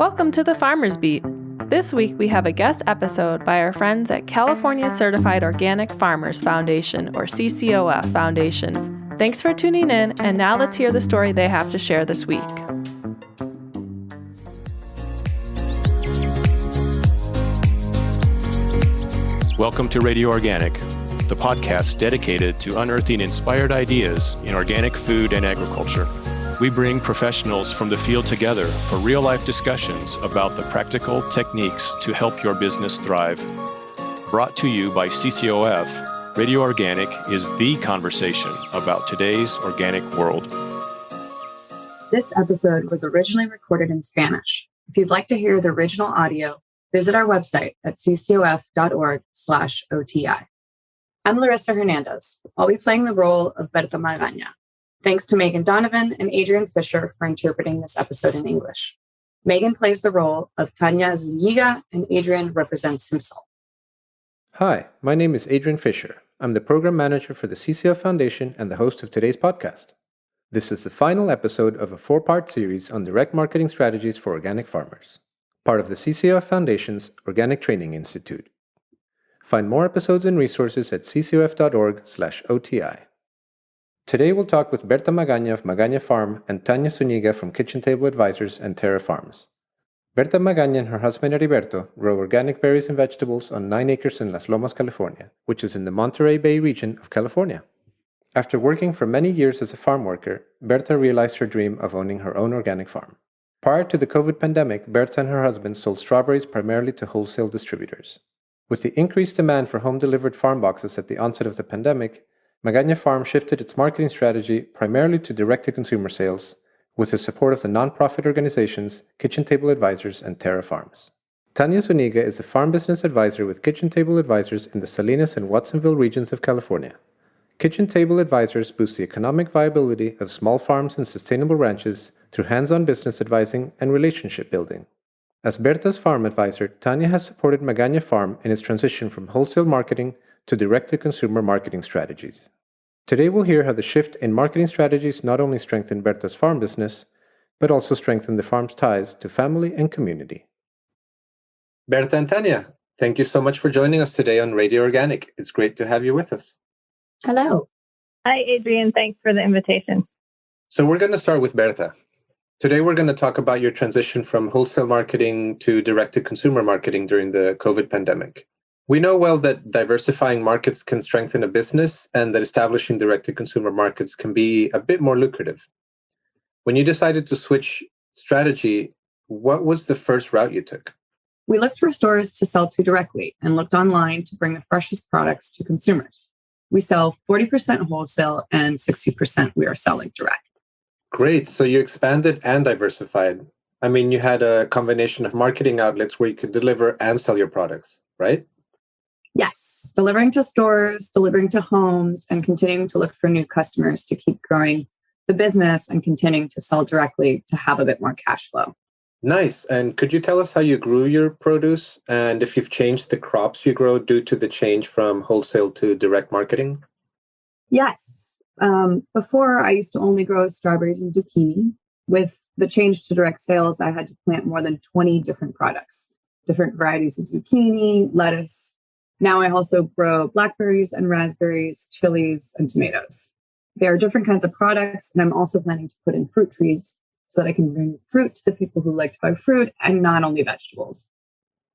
Welcome to the Farmers Beet. This week we have a guest episode by our friends at California Certified Organic Farmers Foundation, or CCOF Foundation. Thanks for tuning in, and now let's hear the story they have to share this week. Welcome to Radio Organic, the podcast dedicated to unearthing inspired ideas in organic food and agriculture. We bring professionals from the field together for real-life discussions about the practical techniques to help your business thrive. Brought to you by CCOF, Radio Organic is the conversation about today's organic world. This episode was originally recorded in Spanish. If you'd like to hear the original audio, visit our website at ccof.org/OTI. I'm Larissa Hernandez. I'll be playing the role of Berta Magaña. Thanks to Megan Donovan and Adrian Fisher for interpreting this episode in English. Megan plays the role of Tanya Zuniga, and Adrian represents himself. Hi, my name is Adrian Fisher. I'm the program manager for the CCOF Foundation and the host of today's podcast. This is the final episode of a 4-part series on direct marketing strategies for organic farmers, part of the CCOF Foundation's Organic Training Institute. Find more episodes and resources at ccof.org/OTI. Today we'll talk with Berta Magaña of Magaña Farm and Tanya Zuniga from Kitchen Table Advisors and Terra Farms. Berta Magaña and her husband Heriberto grow organic berries and vegetables on 9 acres in Las Lomas, California, which is in the Monterey Bay region of California. After working for many years as a farm worker, Berta realized her dream of owning her own organic farm. Prior to the COVID pandemic, Berta and her husband sold strawberries primarily to wholesale distributors. With the increased demand for home-delivered farm boxes at the onset of the pandemic, Magaña Farm shifted its marketing strategy primarily to direct-to-consumer sales, with the support of the nonprofit organizations Kitchen Table Advisors and Terra Farms. Tanya Zuniga is a farm business advisor with Kitchen Table Advisors in the Salinas and Watsonville regions of California. Kitchen Table Advisors boost the economic viability of small farms and sustainable ranches through hands-on business advising and relationship building. As Berta's farm advisor, Tanya has supported Magaña Farm in its transition from wholesale marketing to direct-to-consumer marketing strategies. Today we'll hear how the shift in marketing strategies not only strengthened Berta's farm business, but also strengthened the farm's ties to family and community. Berta and Tanya, thank you so much for joining us today on Radio Organic. It's great to have you with us. Hello. Hi, Adrian. Thanks for the invitation. So we're going to start with Berta. Today we're going to talk about your transition from wholesale marketing to direct-to-consumer marketing during the COVID pandemic. We know well that diversifying markets can strengthen a business and that establishing direct-to-consumer markets can be a bit more lucrative. When you decided to switch strategy, what was the first route you took? We looked for stores to sell to directly and looked online to bring the freshest products to consumers. We sell 40% wholesale and 60% we are selling direct. Great. So you expanded and diversified. I mean, you had a combination of marketing outlets where you could deliver and sell your products, right? Yes, delivering to stores, delivering to homes, and continuing to look for new customers to keep growing the business and continuing to sell directly to have a bit more cash flow. Nice. And could you tell us how you grew your produce and if you've changed the crops you grow due to the change from wholesale to direct marketing? Yes. Before, I used to only grow strawberries and zucchini. With the change to direct sales, I had to plant more than 20 different products, different varieties of zucchini, lettuce. Now I also grow blackberries and raspberries, chilies, and tomatoes. There are different kinds of products, and I'm also planning to put in fruit trees so that I can bring fruit to the people who like to buy fruit and not only vegetables.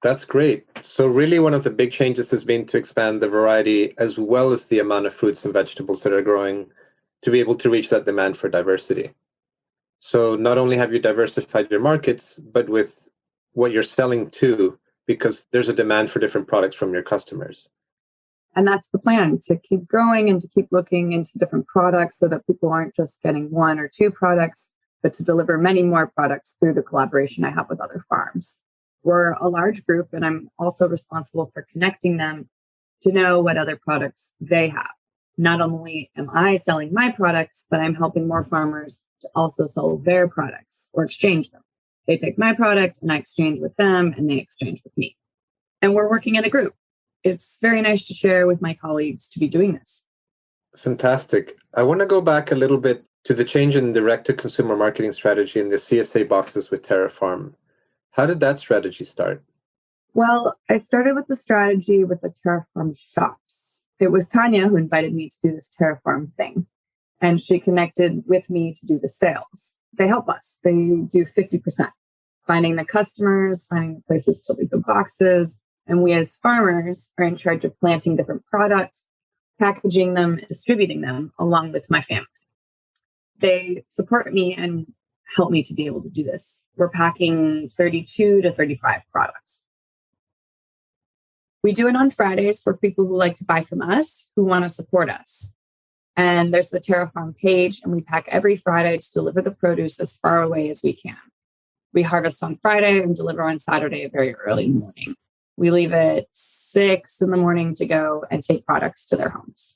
That's great. So really one of the big changes has been to expand the variety as well as the amount of fruits and vegetables that are growing to be able to reach that demand for diversity. So not only have you diversified your markets, but with what you're selling too, because there's a demand for different products from your customers. And that's the plan, to keep growing and to keep looking into different products so that people aren't just getting 1 or 2 products, but to deliver many more products through the collaboration I have with other farms. We're a large group, and I'm also responsible for connecting them to know what other products they have. Not only am I selling my products, but I'm helping more farmers to also sell their products or exchange them. They take my product and I exchange with them and they exchange with me. And we're working in a group. It's very nice to share with my colleagues to be doing this. Fantastic. I want to go back a little bit to the change in direct-to-consumer marketing strategy in the CSA boxes with Terra Farm. How did that strategy start? Well, I started with the strategy with the Terraform shops. It was Tanya who invited me to do this Terraform thing, and she connected with me to do the sales. They help us. They do 50%, finding the customers, finding the places to leave the boxes, and we as farmers are in charge of planting different products, packaging them, distributing them along with my family. They support me and help me to be able to do this. We're packing 32 to 35 products. We do it on Fridays for people who like to buy from us, who want to support us. And there's the Terraform page, and we pack every Friday to deliver the produce as far away as we can. We harvest on Friday and deliver on Saturday very early morning. We leave at 6 in the morning to go and take products to their homes.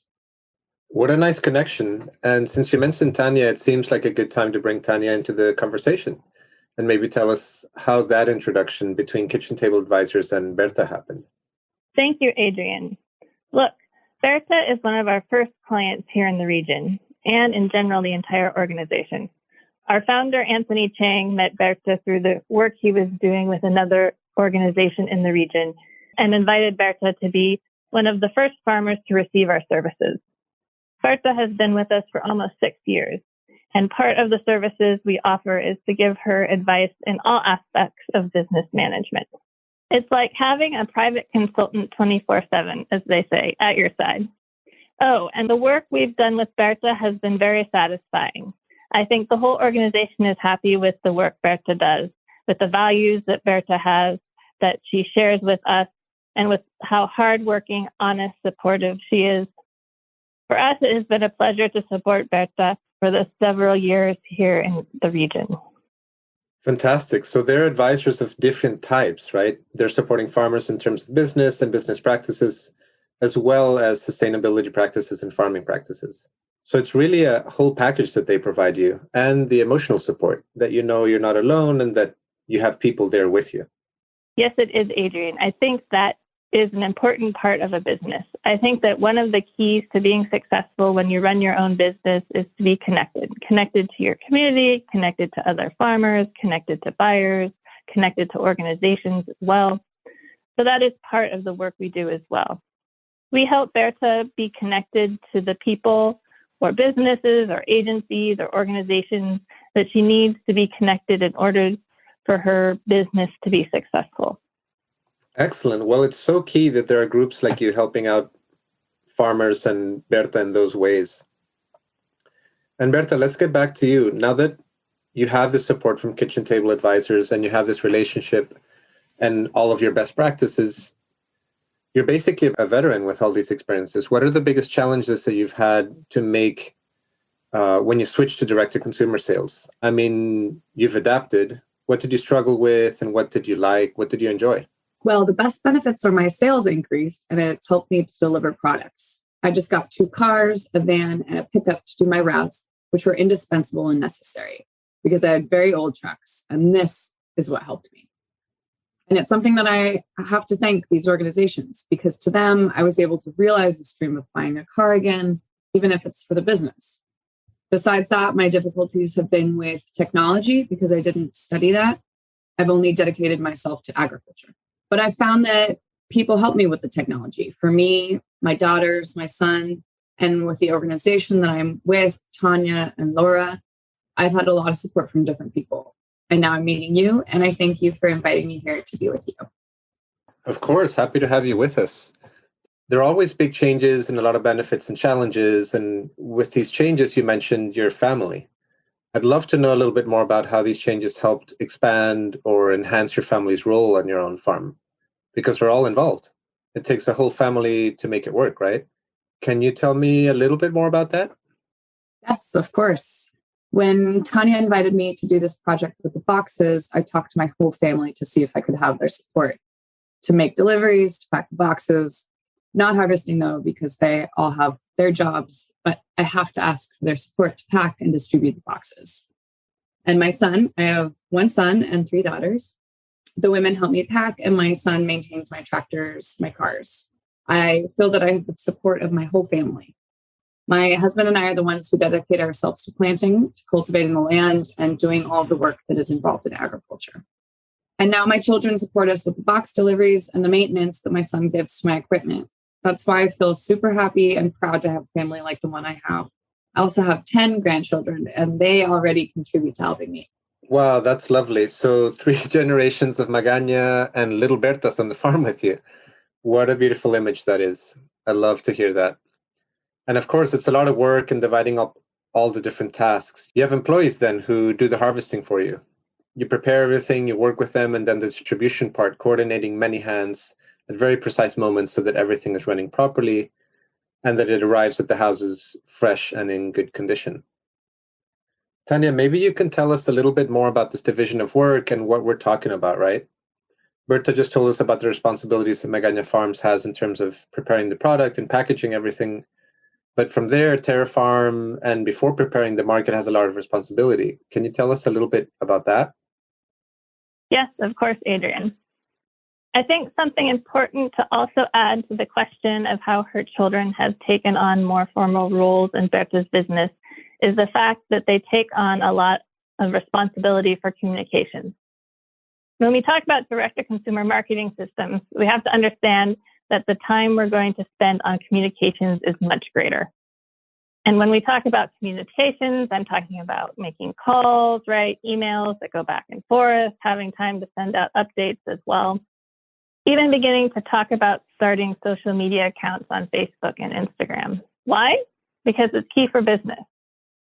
What a nice connection. And since you mentioned Tanya, it seems like a good time to bring Tanya into the conversation and maybe tell us how that introduction between Kitchen Table Advisors and Berta happened. Thank you, Adrian. Look, Berta is one of our first clients here in the region and in general, the entire organization. Our founder, Anthony Chang, met Berta through the work he was doing with another organization in the region and invited Berta to be one of the first farmers to receive our services. Berta has been with us for almost 6 years, and part of the services we offer is to give her advice in all aspects of business management. It's like having a private consultant 24/7, as they say, at your side. Oh, and the work we've done with Berta has been very satisfying. I think the whole organization is happy with the work Berta does, with the values that Berta has, that she shares with us, and with how hardworking, honest, supportive she is. For us, it has been a pleasure to support Berta for the several years here in the region. Fantastic. So they're advisors of different types, right? They're supporting farmers in terms of business and business practices, as well as sustainability practices and farming practices. So it's really a whole package that they provide you, and the emotional support that you know you're not alone and that you have people there with you. Yes, it is, Adrian. I think that is an important part of a business. I think that one of the keys to being successful when you run your own business is to be connected to your community, connected to other farmers, connected to buyers, connected to organizations as well. So that is part of the work we do as well. We help Berta be connected to the people or businesses or agencies or organizations that she needs to be connected in order for her business to be successful. Excellent. Well, it's so key that there are groups like you helping out farmers and Berta in those ways. And Berta, let's get back to you. Now that you have the support from Kitchen Table Advisors and you have this relationship and all of your best practices, you're basically a veteran with all these experiences. What are the biggest challenges that you've had to make when you switched to direct-to-consumer sales? I mean, you've adapted. What did you struggle with and what did you like? What did you enjoy? Well, the best benefits are my sales increased, and it's helped me to deliver products. I just got 2 cars, a van, and a pickup to do my routes, which were indispensable and necessary because I had very old trucks, and this is what helped me. And it's something that I have to thank these organizations because to them, I was able to realize this dream of buying a car again, even if it's for the business. Besides that, my difficulties have been with technology because I didn't study that. I've only dedicated myself to agriculture. But I found that people help me with the technology. For me, my daughters, my son, and with the organization that I'm with, Tanya and Laura, I've had a lot of support from different people. And now I'm meeting you, and I thank you for inviting me here to be with you. Of course, happy to have you with us. There are always big changes and a lot of benefits and challenges. And with these changes, you mentioned your family. I'd love to know a little bit more about how these changes helped expand or enhance your family's role on your own farm, because we're all involved. It takes a whole family to make it work, right? Can you tell me a little bit more about that? Yes, of course. When Tanya invited me to do this project with the boxes, I talked to my whole family to see if I could have their support to make deliveries, to pack the boxes. Not harvesting though, because they all have their jobs, but I have to ask for their support to pack and distribute the boxes. And my son, I have 1 son and 3 daughters. The women help me pack, and my son maintains my tractors, my cars. I feel that I have the support of my whole family. My husband and I are the ones who dedicate ourselves to planting, to cultivating the land, and doing all the work that is involved in agriculture. And now my children support us with the box deliveries and the maintenance that my son gives to my equipment. That's why I feel super happy and proud to have a family like the one I have. I also have 10 grandchildren, and they already contribute to helping me. Wow, that's lovely. So 3 generations of Magaña and little Bertas on the farm with you. What a beautiful image that is. I love to hear that. And of course, it's a lot of work in dividing up all the different tasks. You have employees then who do the harvesting for you. You prepare everything, you work with them, and then the distribution part, coordinating many hands at very precise moments so that everything is running properly and that it arrives at the houses fresh and in good condition. Tanya, maybe you can tell us a little bit more about this division of work and what we're talking about, right? Berta just told us about the responsibilities that Magaña Farms has in terms of preparing the product and packaging everything. But from there, Terra Farm, and before preparing the market, has a lot of responsibility. Can you tell us a little bit about that? Yes, of course, Adrian. I think something important to also add to the question of how her children have taken on more formal roles in Berta's business is the fact that they take on a lot of responsibility for communications. When we talk about direct-to-consumer marketing systems, we have to understand that the time we're going to spend on communications is much greater. And when we talk about communications, I'm talking about making calls, right? Emails that go back and forth, having time to send out updates as well. Even beginning to talk about starting social media accounts on Facebook and Instagram. Why? Because it's key for business.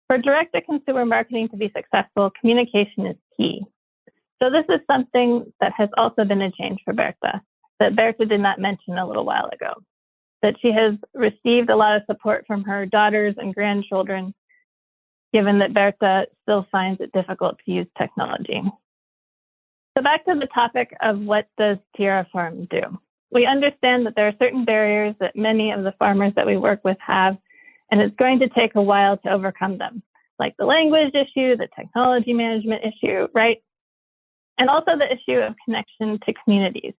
For direct-to-consumer marketing to be successful, communication is key. So this is something that has also been a change for Berta, that Berta did not mention a little while ago, that she has received a lot of support from her daughters and grandchildren, given that Berta still finds it difficult to use technology. So back to the topic of what does Terra Farm do? We understand that there are certain barriers that many of the farmers that we work with have, and it's going to take a while to overcome them, like the language issue, the technology management issue, right? And also the issue of connection to communities.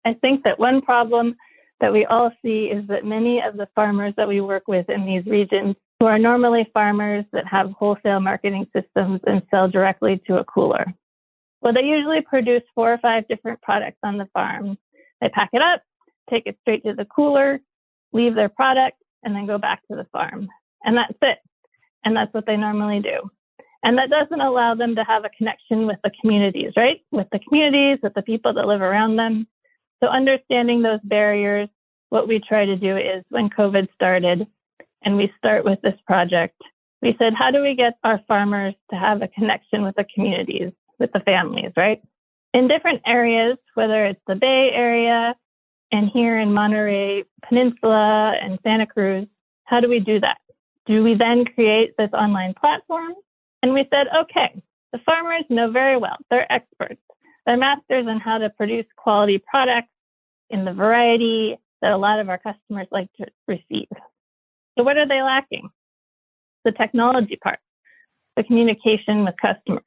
I think that one problem that we all see is that many of the farmers that we work with in these regions, who are normally farmers that have wholesale marketing systems and sell directly to a cooler, well, they usually produce 4 or 5 different products on the farm. They pack it up, take it straight to the cooler, leave their product, and then go back to the farm. And that's it. And that's what they normally do. And that doesn't allow them to have a connection with the communities, right? With the communities, with the people that live around them. So understanding those barriers, what we try to do is when COVID started and we start with this project, we said, how do we get our farmers to have a connection with the communities, with the families, right? In different areas, whether it's the Bay Area and here in Monterey Peninsula and Santa Cruz, how do we do that? Do we then create this online platform? And we said, okay, the farmers know very well, they're experts. They're masters on how to produce quality products in the variety that a lot of our customers like to receive. So what are they lacking? The technology part, the communication with customers.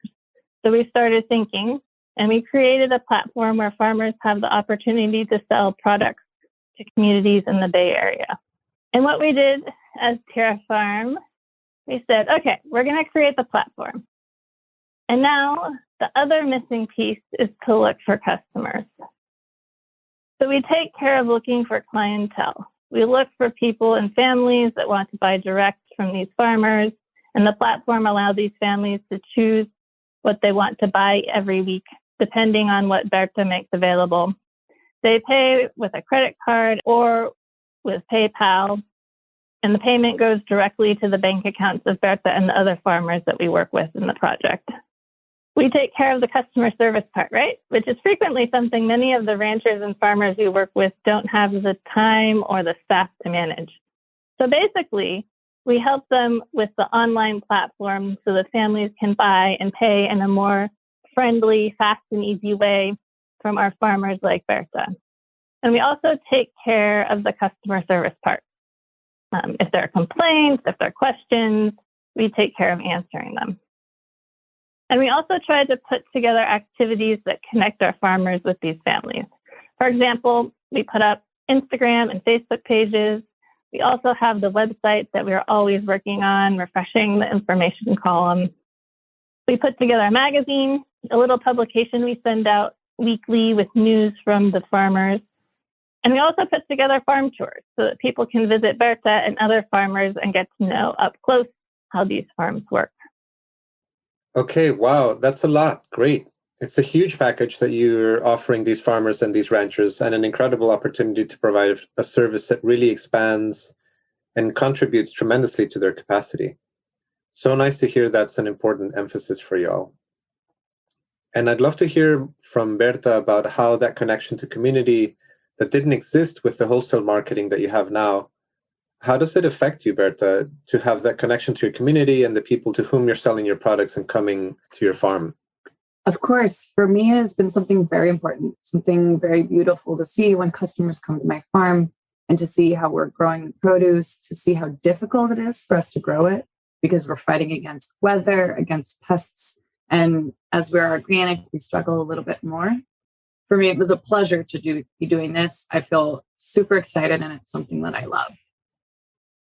So we started thinking, and we created a platform where farmers have the opportunity to sell products to communities in the Bay Area. And what we did as Terra Farm, we said, okay, we're going to create the platform. And now the other missing piece is to look for customers. So we take care of looking for clientele. We look for people and families that want to buy direct from these farmers, and the platform allows these families to choose what they want to buy every week, depending on what Berta makes available. They pay with a credit card or with PayPal, and the payment goes directly to the bank accounts of Berta and the other farmers that we work with in the project. We take care of the customer service part, right? Which is frequently something many of the ranchers and farmers we work with don't have the time or the staff to manage. So basically, we help them with the online platform so that families can buy and pay in a more friendly, fast and easy way from our farmers like Berta. And we also take care of the customer service part. If there are complaints, if there are questions, we take care of answering them. And we also try to put together activities that connect our farmers with these families. For example, we put up Instagram and Facebook pages. We also have the website that we're always working on, refreshing the information column. We put together a magazine a little publication we send out weekly with news from the farmers. And we also put together farm tours so that people can visit Berta and other farmers and get to know up close how these farms work. Okay, wow, that's a lot. Great. It's a huge package that you're offering these farmers and these ranchers, and an incredible opportunity to provide a service that really expands and contributes tremendously to their capacity. So nice to hear that's an important emphasis for y'all. And I'd love to hear from Berta about how that connection to community that didn't exist with the wholesale marketing that you have now, how does it affect you, Berta, to have that connection to your community and the people to whom you're selling your products and coming to your farm? Of course, for me, it has been something very important, something very beautiful to see when customers come to my farm and to see how we're growing the produce, to see how difficult it is for us to grow it because we're fighting against weather, against pests. And as we're organic, we struggle a little bit more. For me, it was a pleasure to be doing this. I feel super excited, and it's something that I love.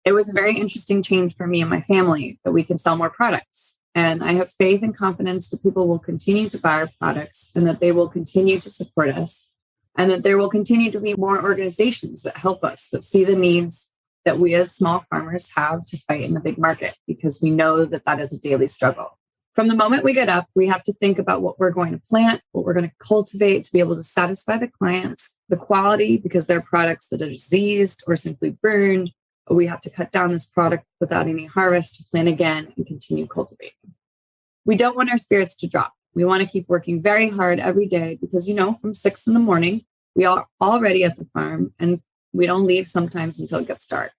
It was a very interesting change for me and my family that we can sell more products. And I have faith and confidence that people will continue to buy our products and that they will continue to support us and that there will continue to be more organizations that help us, that see the needs that we as small farmers have to fight in the big market, because we know that that is a daily struggle. From the moment we get up, we have to think about what we're going to plant, what we're going to cultivate to be able to satisfy the clients, the quality, because they're products that are diseased or simply burned. We have to cut down this product without any harvest to plant again and continue cultivating. We don't want our spirits to drop. We want to keep working very hard every day because, from 6 a.m, we are already at the farm and we don't leave sometimes until it gets dark.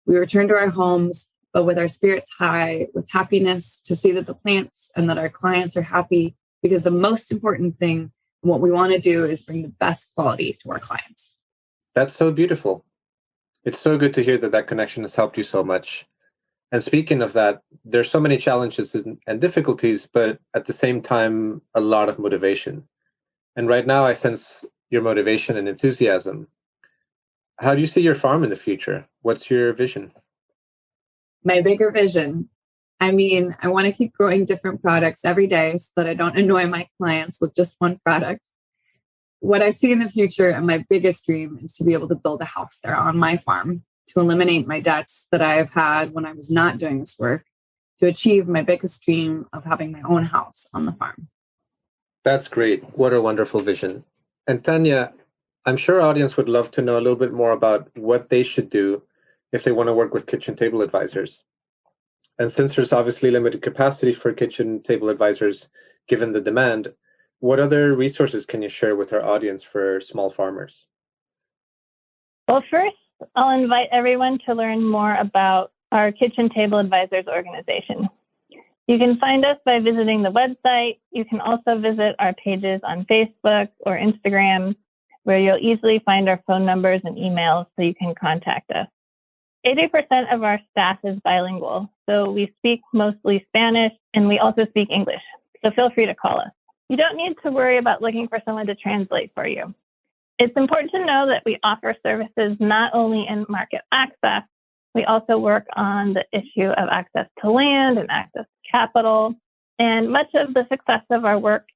We return to our homes, but with our spirits high, with happiness to see that the plants and that our clients are happy, because the most important thing and what we want to do is bring the best quality to our clients. That's so beautiful. It's so good to hear that connection has helped you so much. And speaking of that, there's so many challenges and difficulties, but at the same time, a lot of motivation. And right now I sense your motivation and enthusiasm. How do you see your farm in the future? What's your vision? My bigger vision. I want to keep growing different products every day so that I don't annoy my clients with just one product. What I see in the future and my biggest dream is to be able to build a house there on my farm, to eliminate my debts that I have had when I was not doing this work, to achieve my biggest dream of having my own house on the farm. That's great. What a wonderful vision. And Tanya, I'm sure our audience would love to know a little bit more about what they should do if they want to work with kitchen table advisors. And since there's obviously limited capacity for kitchen table advisors, given the demand, what other resources can you share with our audience for small farmers? Well, first, I'll invite everyone to learn more about our Kitchen Table Advisors organization. You can find us by visiting the website. You can also visit our pages on Facebook or Instagram, where you'll easily find our phone numbers and emails so you can contact us. 80% of our staff is bilingual, so we speak mostly Spanish and we also speak English, so feel free to call us. You don't need to worry about looking for someone to translate for you. It's important to know that we offer services not only in market access, we also work on the issue of access to land and access to capital. And much of the success of our work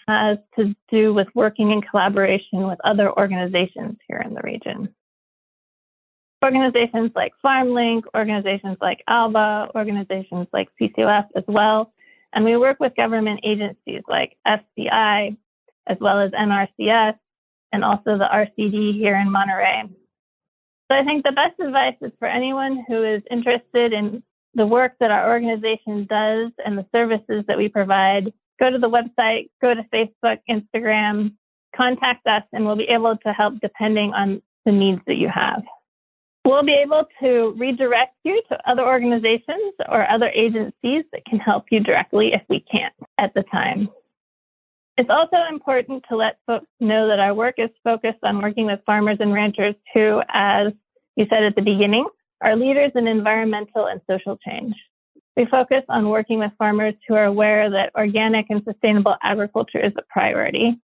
has to do with working in collaboration with other organizations here in the region. Organizations like FarmLink, organizations like ALBA, organizations like CCOF as well. And we work with government agencies like FCI, as well as NRCS, and also the RCD here in Monterey. So I think the best advice is for anyone who is interested in the work that our organization does and the services that we provide, go to the website, go to Facebook, Instagram, contact us, and we'll be able to help depending on the needs that you have. We'll be able to redirect you to other organizations or other agencies that can help you directly if we can't at the time. It's also important to let folks know that our work is focused on working with farmers and ranchers who, as you said at the beginning, are leaders in environmental and social change. We focus on working with farmers who are aware that organic and sustainable agriculture is a priority.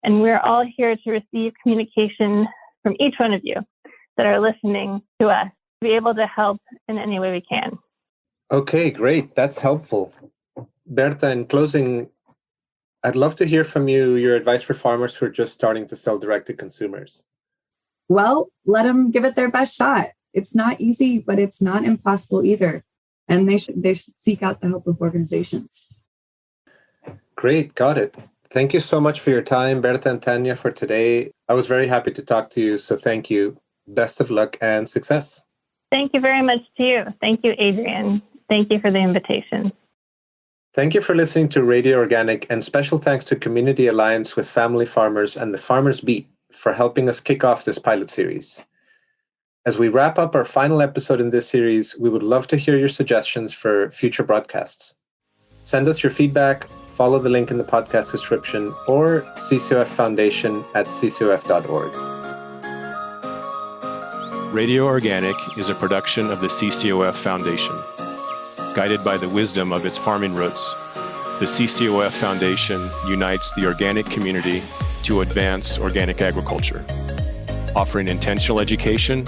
And we're all here to receive communication from each one of you that are listening to us, to be able to help in any way we can. Okay, great. That's helpful. Berta, in closing, I'd love to hear from you your advice for farmers who are just starting to sell direct to consumers. Well, let them give it their best shot. It's not easy, but it's not impossible either. And they should seek out the help of organizations. Great, got it. Thank you so much for your time, Berta and Tanya, for today. I was very happy to talk to you, so thank you. Best of luck and success. Thank you very much to you. Thank you, Adrian. Thank you for the invitation. Thank you for listening to Radio Organic, and special thanks to Community Alliance with Family Farmers and the Farmers Beet for helping us kick off this pilot series. As we wrap up our final episode in this series, we would love to hear your suggestions for future broadcasts. Send us your feedback, follow the link in the podcast description, or CCOF Foundation at ccof.org. Radio Organic is a production of the CCOF Foundation. Guided by the wisdom of its farming roots, the CCOF Foundation unites the organic community to advance organic agriculture, offering intentional education,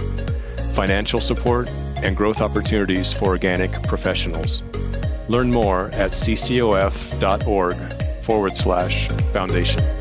financial support, and growth opportunities for organic professionals. Learn more at ccof.org/foundation.